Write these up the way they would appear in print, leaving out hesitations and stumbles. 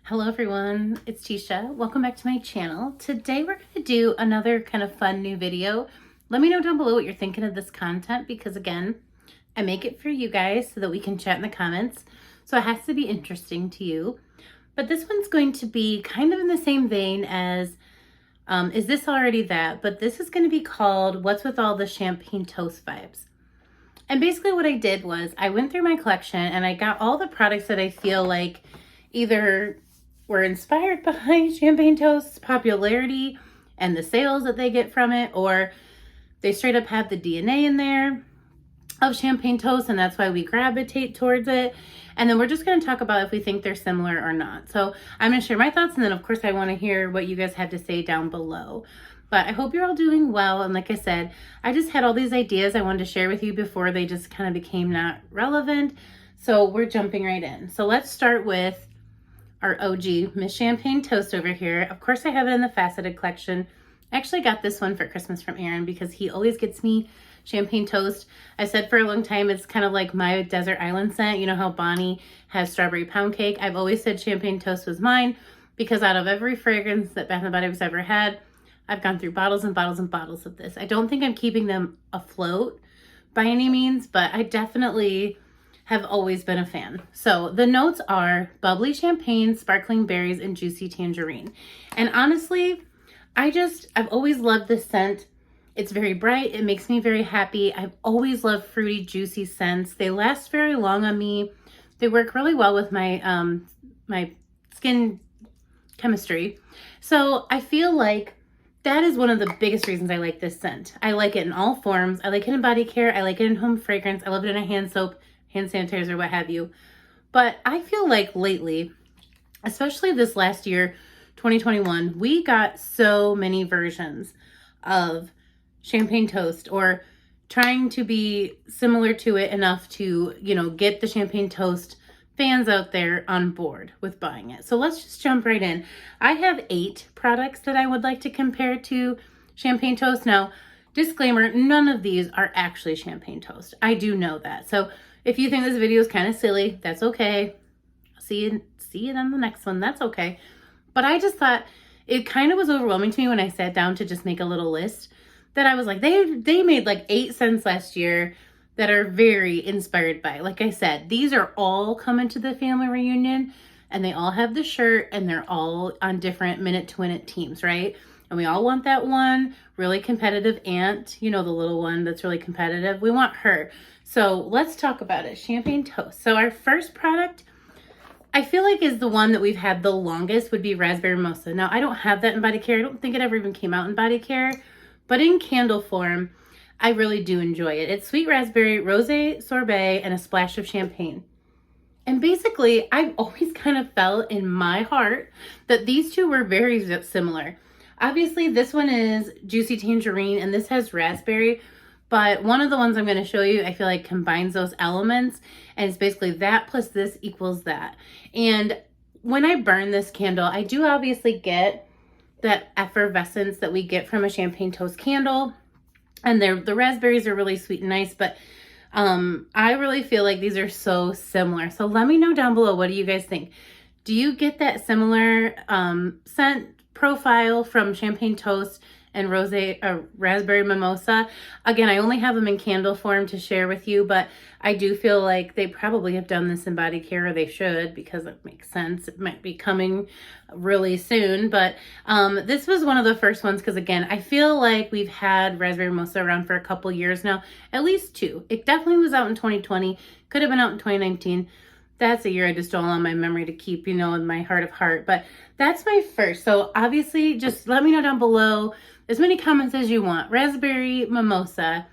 Hello everyone, it's Teesha. Welcome back to my channel. Today we're going to do another kind of fun new video. Let me know down below what you're thinking of this content because again, I make it for you guys so that we can chat in the comments. So it has to be interesting to you. But this one's going to be kind of in the same vein as Is This Already That? But this is going to be called What's With All the Champagne Toast Vibes. And basically what I did was I went through my collection and I got all the products that I feel like either were inspired by champagne toast's popularity and the sales that they get from it, or they straight up have the DNA in there of champagne toast and that's why we gravitate towards it. And then we're just going to talk about if we think they're similar or not. So I'm going to share my thoughts and then of course I want to hear what you guys have to say down below. But I hope you're all doing well. And like I said, I just had all these ideas I wanted to share with you before they just kind of became not relevant. So we're jumping right in. So let's start with our OG Miss Champagne Toast over here. Of course, I have it in the faceted collection. I actually got this one for Christmas from Aaron because he always gets me champagne toast. I said for a long time, it's kind of like my desert island scent. You know how Bonnie has strawberry pound cake? I've always said champagne toast was mine because out of every fragrance that Bath & Body Works ever had, I've gone through bottles and bottles and bottles of this. I don't think I'm keeping them afloat by any means, but I definitely have always been a fan. So the notes are bubbly champagne, sparkling berries, and juicy tangerine. And honestly, I've always loved this scent. It's very bright. It makes me very happy. I've always loved fruity, juicy scents. They last very long on me. They work really well with my, my skin chemistry. So I feel like that is one of the biggest reasons I like this scent. I like it in all forms. I like it in body care. I like it in home fragrance. I love it in a hand soap, hand sanitizer, what have you. But I feel like lately, especially this last year, 2021, we got so many versions of champagne toast or trying to be similar to it enough to, get the champagne toast fans out there on board with buying it. So let's just jump right in. I have 8 products that I would like to compare to champagne toast. Now, disclaimer, none of these are actually champagne toast. I do know that. So if you think this video is kind of silly, that's okay. See you on the next one. That's okay. But I just thought it kind of was overwhelming to me when I sat down to just make a little list that I was like, they made like 8 scents last year that are very inspired by. Like I said, these are all coming to the family reunion and they all have the shirt and they're all on different minute to win it teams, right? And we all want that one really competitive aunt, the little one that's really competitive. We want her. So let's talk about it. Champagne toast. So our first product, I feel like is the one that we've had the longest would be Raspberry Mimosa. Now I don't have that in body care. I don't think it ever even came out in body care, but in candle form, I really do enjoy it. It's sweet raspberry, rosé sorbet, and a splash of champagne. And basically, I've always kind of felt in my heart that these two were very similar. Obviously, this one is juicy tangerine, and this has raspberry. But one of the ones I'm going to show you, I feel like combines those elements. And it's basically that plus this equals that. And when I burn this candle, I do obviously get that effervescence that we get from a champagne toast candle. And the raspberries are really sweet and nice, but I really feel like these are so similar. So let me know down below, what do you guys think? Do you get that similar scent profile from champagne toast and raspberry mimosa? Again, I only have them in candle form to share with you, but I do feel like they probably have done this in body care, or they should, because it makes sense. It might be coming really soon, but this was one of the first ones because again, I feel like we've had raspberry mimosa around for a couple years now, at least 2. It definitely was out in 2020, could have been out in 2019. That's a year I just don't allow my memory to keep, in my heart of heart. But that's my first. So obviously, just let me know down below as many comments as you want. Raspberry mimosa.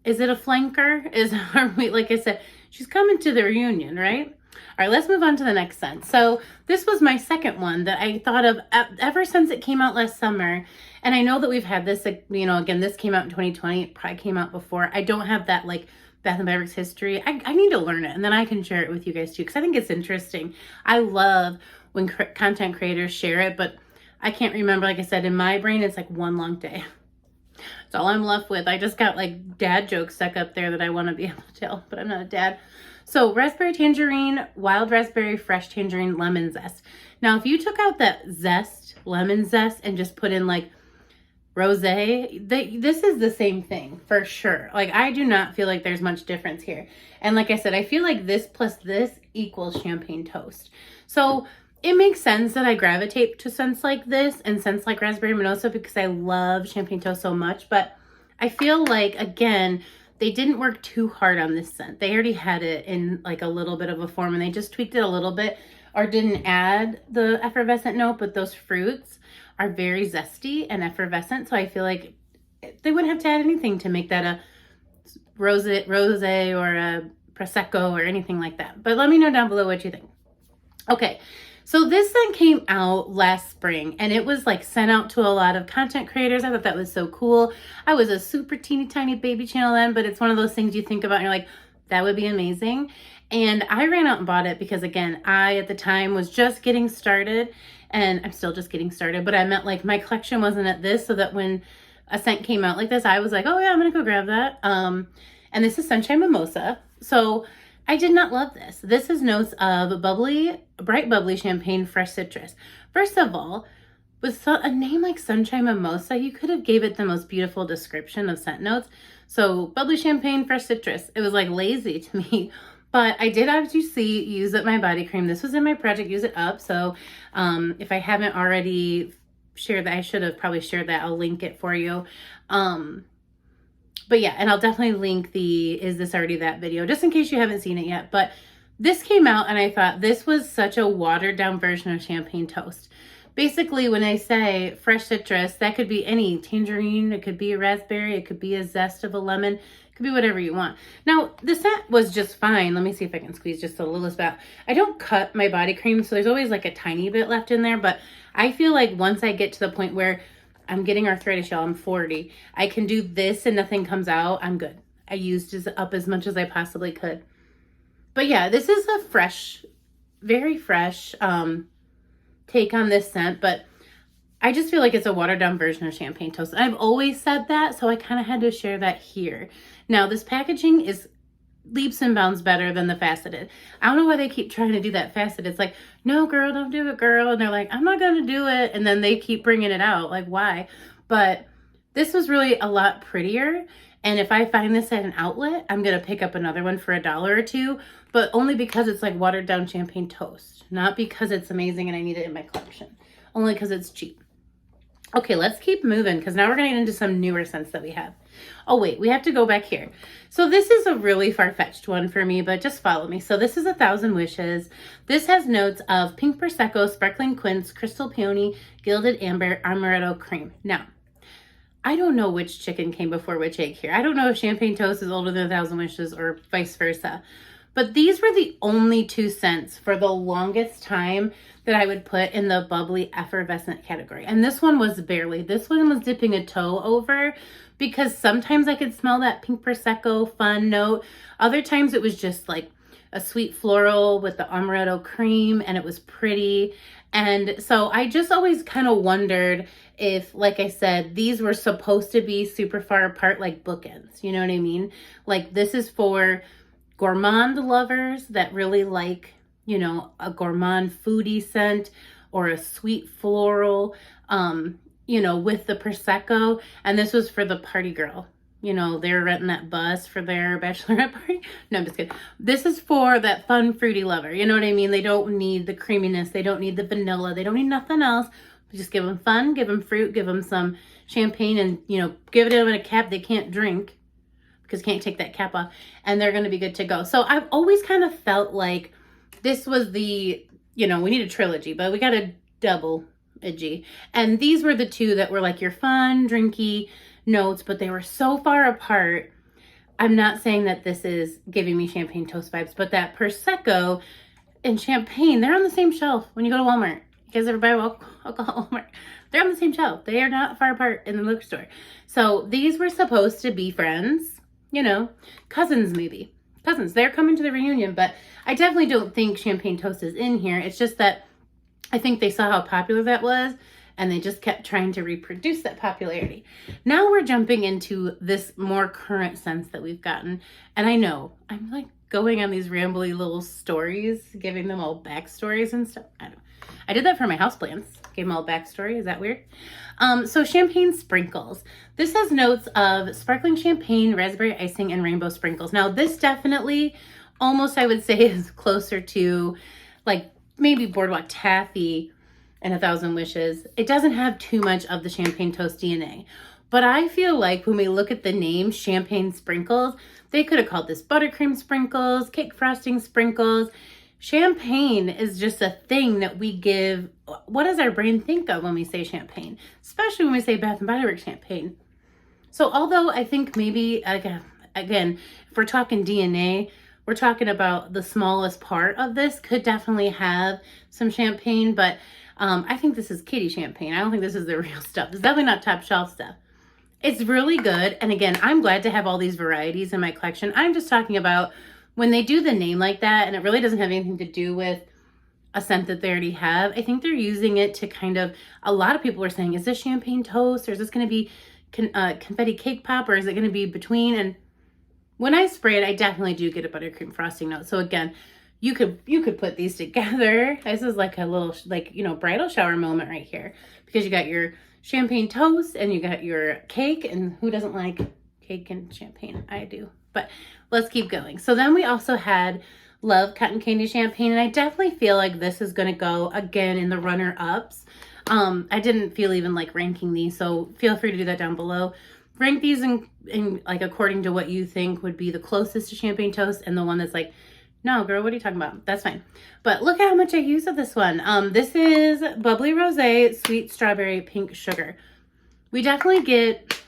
Is it a flanker? Are we, like I said, she's coming to the reunion, right? All right, let's move on to the next scent. So this was my second one that I thought of ever since it came out last summer. And I know that we've had this, again, this came out in 2020. It probably came out before. I don't have that, Bath & Body Works history. I need to learn it, and then I can share it with you guys too, because I think it's interesting. I love when content creators share it, but I can't remember. Like I said, in my brain, it's like one long day. That's all I'm left with. I just got like dad jokes stuck up there that I want to be able to tell, but I'm not a dad. So raspberry tangerine, wild raspberry, fresh tangerine, lemon zest. Now, if you took out that zest, lemon zest, and just put in like rosé, this is the same thing for sure. Like, I do not feel like there's much difference here. And like I said, I feel like this plus this equals champagne toast. So it makes sense that I gravitate to scents like this and scents like raspberry mimosa because I love champagne toast so much. But I feel like, again, they didn't work too hard on this scent. They already had it in like a little bit of a form and they just tweaked it a little bit or didn't add the effervescent note, but those fruits are very zesty and effervescent. So I feel like they wouldn't have to add anything to make that a rosé or a Prosecco or anything like that. But let me know down below what you think. Okay, so this then came out last spring and it was like sent out to a lot of content creators. I thought that was so cool. I was a super teeny tiny baby channel then, but it's one of those things you think about and you're like, that would be amazing. And I ran out and bought it because, again, I at the time was just getting started and I'm still just getting started, but I meant like my collection wasn't at this, so that when a scent came out like this, I was like, oh yeah, I'm gonna go grab that. And this is Sunshine Mimosa. So I did not love this. This is notes of bubbly, bright bubbly champagne, fresh citrus. First of all, with a name like Sunshine Mimosa, you could have gave it the most beautiful description of scent notes. So bubbly champagne, fresh citrus. It was like lazy to me. But I did, as you see, use up my body cream. This was in my project, Use It Up. So if I haven't already shared that, I should have probably shared that. I'll link it for you. But yeah, and I'll definitely link the Is This Already That video, just in case you haven't seen it yet. But this came out and I thought this was such a watered down version of champagne toast. Basically, when I say fresh citrus, that could be any tangerine, it could be a raspberry, it could be a zest of a lemon, it could be whatever you want. Now, the scent was just fine. Let me see if I can squeeze just a little bit. I don't cut my body cream, so there's always like a tiny bit left in there, but I feel like once I get to the point where I'm getting arthritis, y'all, I'm 40, I can do this and nothing comes out, I'm good. I used up as much as I possibly could. But yeah, this is a fresh, very fresh, take on this scent, but I just feel like it's a watered down version of champagne toast. I've always said that, so I kind of had to share that here. Now, this packaging is leaps and bounds better than the faceted. I don't know why they keep trying to do that faceted. It's like, no, girl, don't do it, girl. And they're like, I'm not going to do it. And then they keep bringing it out. Like, why? But this was really a lot prettier. And if I find this at an outlet, I'm going to pick up another one for $1 or $2, but only because it's like watered down champagne toast, not because it's amazing and I need it in my collection, only because it's cheap. Okay, let's keep moving because now we're going to get into some newer scents that we have. Oh wait, we have to go back here. So this is a really far-fetched one for me, but just follow me. So this is 1,000 Wishes. This has notes of pink Prosecco, sparkling quince, crystal peony, gilded amber, amaretto cream. Now, I don't know which chicken came before which egg here. I don't know if champagne toast is older than 1,000 Wishes or vice versa. But these were the only two scents for the longest time that I would put in the bubbly effervescent category. And this one was barely. This one was dipping a toe over because sometimes I could smell that pink Prosecco fun note. Other times it was just like a sweet floral with the amaretto cream and it was pretty. And so I just always kind of wondered if, like I said, these were supposed to be super far apart, like bookends. You know what I mean? Like this is for gourmand lovers that really like, you know, a gourmand foodie scent or a sweet floral, you know, with the Prosecco. And this was for the party girl. You know, they were renting that bus for their bachelorette party. No, I'm just kidding. This is for that fun fruity lover. You know what I mean? They don't need the creaminess. They don't need the vanilla. They don't need nothing else. Just give them fun, give them fruit, give them some champagne, and, you know, give it in a cap they can't drink because you can't take that cap off, and they're going to be good to go. So I've always kind of felt like this was the, you know, we need a trilogy, but we got a double a G. And these were the two that were like your fun, drinky notes, but they were so far apart. I'm not saying that this is giving me champagne toast vibes, but that Prosecco and champagne, they're on the same shelf when you go to Walmart. You guys ever buy alcohol at Walmart? They're on the same shelf. They are not far apart in the liquor store. So these were supposed to be friends, you know, cousins maybe. Cousins, they're coming to the reunion, but I definitely don't think champagne toast is in here. It's just that I think they saw how popular that was and they just kept trying to reproduce that popularity. Now we're jumping into this more current sense that we've gotten. And I know I'm like going on these rambly little stories, giving them all backstories and stuff. I did that for my houseplants. Gave them all backstory. Is that weird? So champagne sprinkles. This has notes of sparkling champagne, raspberry icing, and rainbow sprinkles. Now this definitely almost, I would say, is closer to like maybe boardwalk taffy and A Thousand Wishes. It doesn't have too much of the champagne toast DNA. But I feel like when we look at the name champagne sprinkles, they could have called this buttercream sprinkles, cake frosting sprinkles. Champagne is just a thing that we give. What does our brain think of when we say champagne? Especially when we say Bath and Body Works champagne. So although I think maybe, again, if we're talking DNA, we're talking about the smallest part of this could definitely have some champagne, but I think this is kiddie champagne. I don't think this is the real stuff. It's definitely not top shelf stuff. It's really good. And again, I'm glad to have all these varieties in my collection. I'm just talking about when they do the name like that, and it really doesn't have anything to do with a scent that they already have. I think they're using it to kind of, a lot of people are saying, is this champagne toast, or is this going to be confetti cake pop, or is it going to be between? And when I spray it, I definitely do get a buttercream frosting note. So again, you could put these together. This is like a little, like, you know, bridal shower moment right here, because you got your champagne toast and you got your cake, and who doesn't like cake and champagne? I do. But let's keep going. So then we also had Love Cotton Candy Champagne, and I definitely feel like this is going to go again in the runner-ups. I didn't feel even like ranking these, so feel free to do that down below. Rank these in like according to what you think would be the closest to champagne toast, and the one that's like, no, girl, what are you talking about? That's fine. But look at how much I use of this one. This is Bubbly Rosé Sweet Strawberry Pink Sugar. We definitely get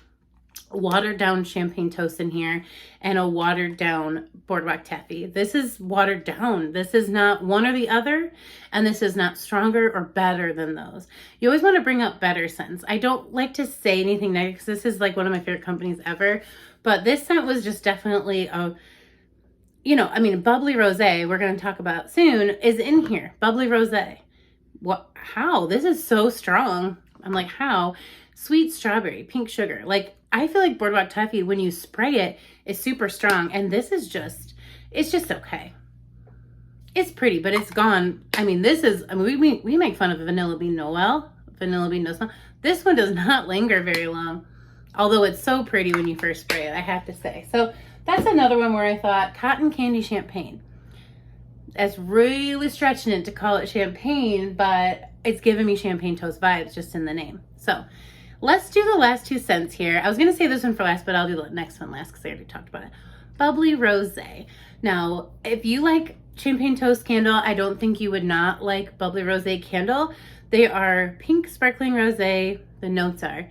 watered down champagne toast in here and a watered down boardwalk taffy. This is watered down. This is not one or the other, and this is not stronger or better than those. You always want to bring up better scents. I don't like to say anything negative because this is like one of my favorite companies ever, but this scent was just definitely a, you know, I mean, Bubbly Rosé, we're going to talk about soon, is in here. Bubbly Rosé. What? How? This is so strong. I'm like, how? Sweet strawberry, pink sugar. Like, I feel like boardwalk taffy, when you spray it, is super strong. And this is just, it's just okay. It's pretty, but it's gone. I mean, this is, I mean, we make fun of Vanilla Bean Noel. Vanilla Bean no smell. This one does not linger very long. Although it's so pretty when you first spray it, I have to say. So that's another one where I thought cotton candy champagne. That's really stretching it to call it champagne, but it's giving me champagne toast vibes just in the name. So let's do the last two scents here. I was going to say this one for last, but I'll do the next one last because I already talked about it. Bubbly Rosé. Now, if you like champagne toast candle, I don't think you would not like Bubbly Rosé candle. They are pink sparkling rosé. The notes are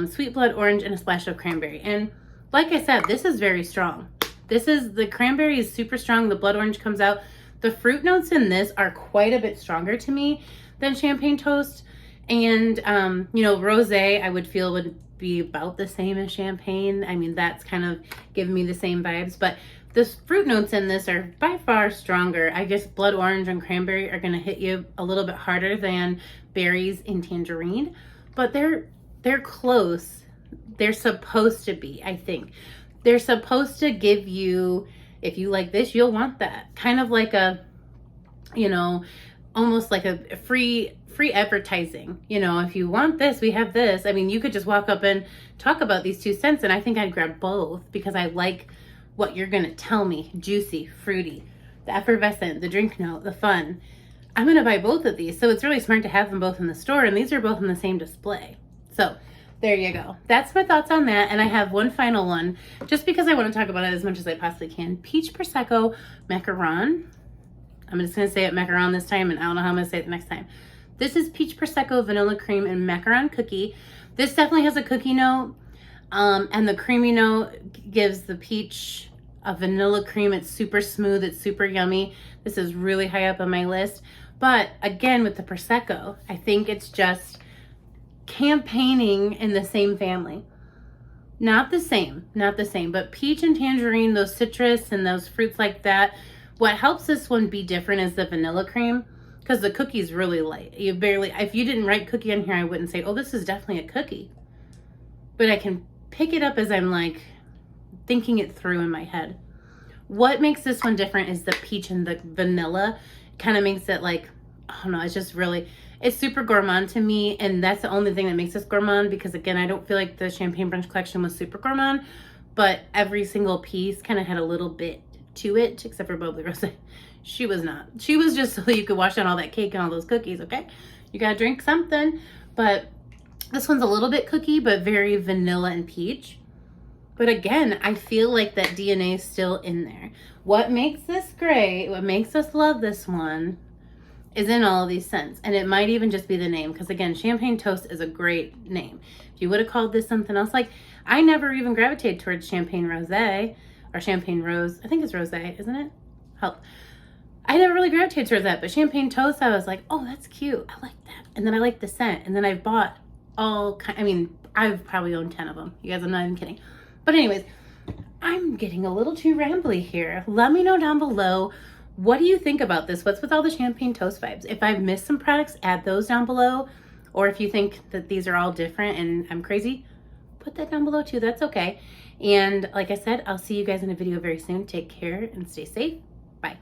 sweet blood orange and a splash of cranberry. And like I said, this is very strong. The cranberry is super strong. The blood orange comes out. The fruit notes in this are quite a bit stronger to me than champagne toast. And, you know, rosé, I would feel would be about the same as champagne. I mean, that's kind of giving me the same vibes. But the fruit notes in this are by far stronger. I guess blood orange and cranberry are going to hit you a little bit harder than berries and tangerine. But they're close. They're supposed to be, I think. They're supposed to give you, if you like this, you'll want that. Kind of like a, you know, almost like a free advertising. You know, if you want this, we have this. I mean, you could just walk up and talk about these two scents, and I think I'd grab both because I like what you're going to tell me. Juicy, fruity, the effervescent, the drink note, the fun. I'm going to buy both of these. So it's really smart to have them both in the store, and these are both in the same display. So there you go. That's my thoughts on that. And I have one final one, just because I want to talk about it as much as I possibly can. Peach Prosecco Macaron. I'm just going to say it Macaron this time, and I don't know how I'm going to say it the next time. This is Peach Prosecco Vanilla Cream and Macaron Cookie. This definitely has a cookie note, and the creamy note gives the peach a vanilla cream. It's super smooth. It's super yummy. This is really high up on my list. But again, with the Prosecco, I think it's just campaigning in the same family. Not the same, but peach and tangerine, those citrus and those fruits like that. What helps this one be different is the vanilla cream, because the cookie's really light. You barely, if you didn't write cookie on here, I wouldn't say, oh, this is definitely a cookie. But I can pick it up as I'm like thinking it through in my head. What makes this one different is the peach and the vanilla. Kind of makes it like, I don't know, it's just really, it's super gourmand to me, and that's the only thing that makes this gourmand, because again, I don't feel like the Champagne Brunch collection was super gourmand, but every single piece kind of had a little bit to it, except for Bubbly Rose. She was not. She was just so you could wash down all that cake and all those cookies, okay? You gotta drink something, but this one's a little bit cookie, but very vanilla and peach. But again, I feel like that DNA is still in there. What makes this great, what makes us love this one, is in all of these scents. And it might even just be the name, because again, Champagne Toast is a great name. If you would have called this something else, like I never even gravitated towards Champagne Rosé or Champagne Rose. I think it's Rosé, isn't it? Help. I never really gravitated towards that, but Champagne Toast, I was like, oh, that's cute. I like that. And then I like the scent. And then I've bought I mean, I've probably owned 10 of them. You guys, I'm not even kidding. But anyways, I'm getting a little too rambly here. Let me know down below, what do you think about this? What's with all the Champagne Toast vibes? If I've missed some products, add those down below. Or if you think that these are all different and I'm crazy, put that down below too. That's okay. And like I said, I'll see you guys in a video very soon. Take care and stay safe. Bye.